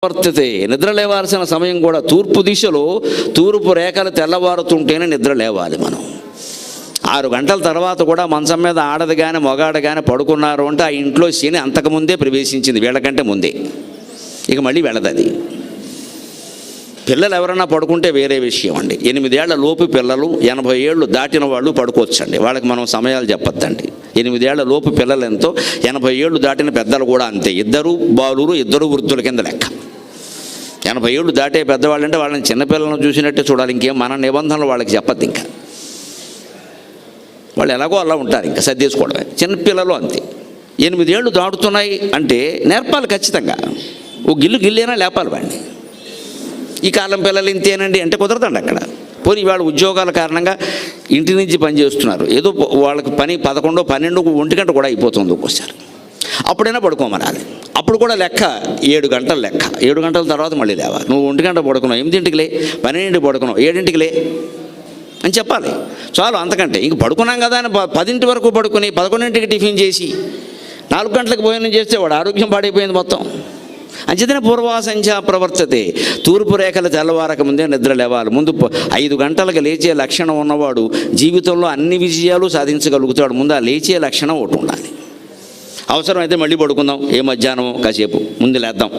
వర్తతే, నిద్ర లేవాల్సిన సమయం కూడా తూర్పు దిశలో తూర్పు రేఖలు తెల్లవారుతుంటేనే నిద్ర లేవాలి. మనం 6 గంటల తర్వాత కూడా మంచం మీద ఆడది కానీ మగాడు కానీ పడుకున్నారు అంటే ఆ ఇంట్లో శని అంతకుముందే ప్రవేశించింది, వీళ్ళకంటే ముందే. ఇక మళ్ళీ వెళ్ళదు అది. పిల్లలు ఎవరన్నా పడుకుంటే వేరే విషయం అండి. 8 ఏళ్ల లోపు పిల్లలు, 80 ఏళ్ళు దాటిన వాళ్ళు పడుకోవచ్చండి. వాళ్ళకి మనం సమయాలు చెప్పొద్దండి. 8 ఏళ్ల లోపు పిల్లలు ఎంతో, 80 ఏళ్ళు దాటిన పెద్దలు కూడా అంతే. 2 బాలురు 2 వృద్ధుల కింద లెక్క. 80 ఏళ్ళు దాటే పెద్దవాళ్ళు అంటే వాళ్ళని చిన్నపిల్లలను చూసినట్టే చూడాలి. ఇంకేం మన నిబంధనలు వాళ్ళకి చెప్పద్దు. ఇంకా వాళ్ళు ఎలాగో అలా ఉంటారు, ఇంకా సర్దేసుకోవడమే. చిన్నపిల్లలు అంతే. 8 ఏళ్ళు దాటుతున్నాయి అంటే నేర్పాలి ఖచ్చితంగా. ఓ గిల్లేనా లేపాలి వాడిని. ఈ కాలం పిల్లలు ఇంతేనండి అంటే కుదరదండి అక్కడ. పోనీ వాళ్ళ ఉద్యోగాల కారణంగా ఇంటి నుంచి పని చేస్తున్నారు, ఏదో వాళ్ళకి పని 11, 12, 1 గంట కూడా అయిపోతుంది ఒక్కోసారి. అప్పుడైనా పడుకోమనాలి. అప్పుడు కూడా లెక్క 7 గంటల లెక్క. 7 గంటల తర్వాత మళ్ళీ లేవా. నువ్వు 1 గంట పడుకున్నావు, 8ంటికి లే, 12ంటికి పడుకున్నావు, 7ంటికి లే అని చెప్పాలి. చాలు, అంతకంటే ఇంక పడుకున్నాం కదా అని 10 వరకు పడుకుని 11ంటికి టిఫిన్ చేసి 4 గంటలకు భోజనం చేస్తే వాడు ఆరోగ్యం పాడైపోయింది మొత్తం. అంచేతనే పూర్వాసంధ్యా ప్రవర్తతే, తూర్పు రేఖలు తెల్లవారక ముందే నిద్ర లేవాలి. ముందు 5 గంటలకు లేచే లక్షణం ఉన్నవాడు జీవితంలో అన్ని విజయాలు సాధించగలుగుతాడు. ముందు ఆ లేచే లక్షణం ఒకటి ఉండాలి. అవసరమైతే మళ్ళీ పడుకుందాం, ఏ మధ్యాహ్నం కాసేపు ముందు లేద్దాం.